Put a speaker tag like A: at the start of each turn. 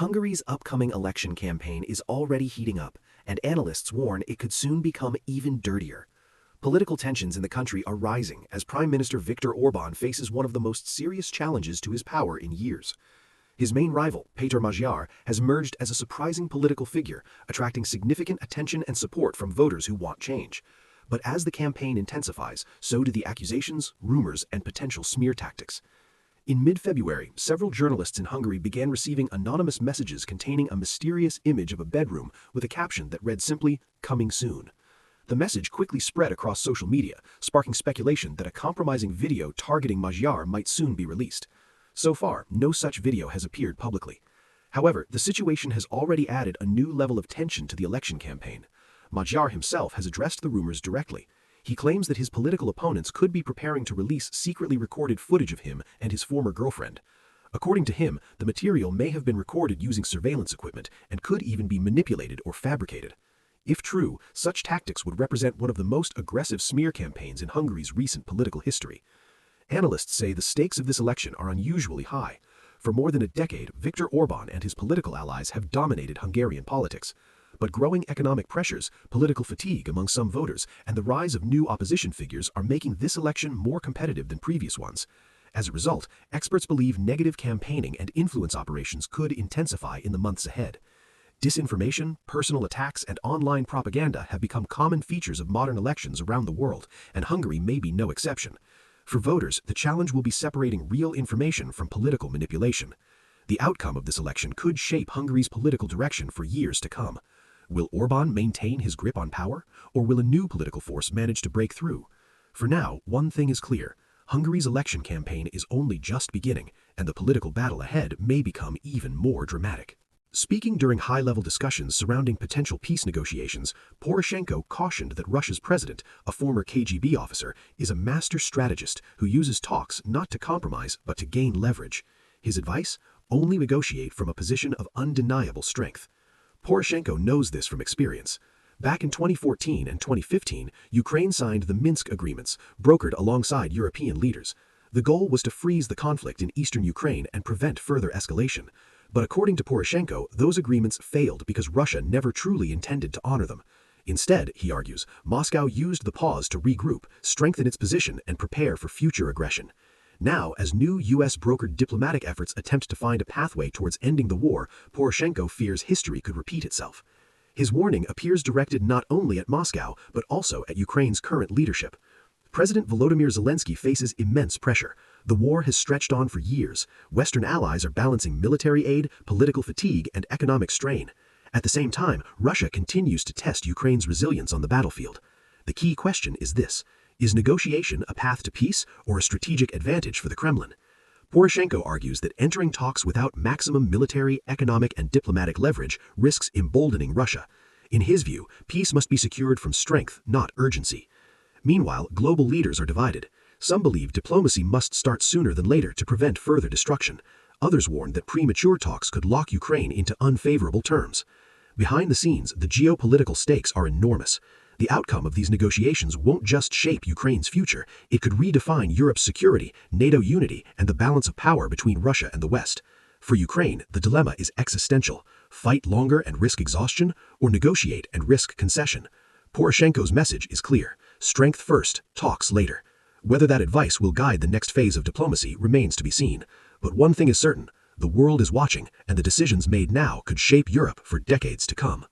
A: Hungary's upcoming election campaign is already heating up, and analysts warn it could soon become even dirtier. Political tensions in the country are rising as Prime Minister Viktor Orbán faces one of the most serious challenges to his power in years. His main rival, Péter Magyar, has emerged as a surprising political figure, attracting significant attention and support from voters who want change. But as the campaign intensifies, so do the accusations, rumors, and potential smear tactics. In mid-February, several journalists in Hungary began receiving anonymous messages containing a mysterious image of a bedroom with a caption that read simply, "Coming soon." The message quickly spread across social media, sparking speculation that a compromising video targeting Magyar might soon be released. So far, no such video has appeared publicly. However, the situation has already added a new level of tension to the election campaign. Magyar himself has addressed the rumors directly. He claims that his political opponents could be preparing to release secretly recorded footage of him and his former girlfriend. According to him, the material may have been recorded using surveillance equipment and could even be manipulated or fabricated. If true, such tactics would represent one of the most aggressive smear campaigns in Hungary's recent political history. Analysts say the stakes of this election are unusually high. For more than a decade, Viktor Orbán and his political allies have dominated Hungarian politics. But growing economic pressures, political fatigue among some voters, and the rise of new opposition figures are making this election more competitive than previous ones. As a result, experts believe negative campaigning and influence operations could intensify in the months ahead. Disinformation, personal attacks, and online propaganda have become common features of modern elections around the world, and Hungary may be no exception. For voters, the challenge will be separating real information from political manipulation. The outcome of this election could shape Hungary's political direction for years to come. Will Orbán maintain his grip on power, or will a new political force manage to break through? For now, one thing is clear. Hungary's election campaign is only just beginning, and the political battle ahead may become even more dramatic. Speaking during high-level discussions surrounding potential peace negotiations, Poroshenko cautioned that Russia's president, a former KGB officer, is a master strategist who uses talks not to compromise but to gain leverage. His advice? Only negotiate from a position of undeniable strength. Poroshenko knows this from experience. Back in 2014 and 2015, Ukraine signed the Minsk agreements, brokered alongside European leaders. The goal was to freeze the conflict in eastern Ukraine and prevent further escalation. But according to Poroshenko, those agreements failed because Russia never truly intended to honor them. Instead, he argues, Moscow used the pause to regroup, strengthen its position, and prepare for future aggression. Now, as new U.S.-brokered diplomatic efforts attempt to find a pathway towards ending the war, Poroshenko fears history could repeat itself. His warning appears directed not only at Moscow, but also at Ukraine's current leadership. President Volodymyr Zelensky faces immense pressure. The war has stretched on for years. Western allies are balancing military aid, political fatigue, and economic strain. At the same time, Russia continues to test Ukraine's resilience on the battlefield. The key question is this: is negotiation a path to peace or a strategic advantage for the Kremlin? Poroshenko argues that entering talks without maximum military, economic, and diplomatic leverage risks emboldening Russia. In his view, peace must be secured from strength, not urgency. Meanwhile, global leaders are divided. Some believe diplomacy must start sooner than later to prevent further destruction. Others warn that premature talks could lock Ukraine into unfavorable terms. Behind the scenes, the geopolitical stakes are enormous. The outcome of these negotiations won't just shape Ukraine's future, it could redefine Europe's security, NATO unity, and the balance of power between Russia and the West. For Ukraine, the dilemma is existential: fight longer and risk exhaustion, or negotiate and risk concession. Poroshenko's message is clear: strength first, talks later. Whether that advice will guide the next phase of diplomacy remains to be seen. But one thing is certain: the world is watching, and the decisions made now could shape Europe for decades to come.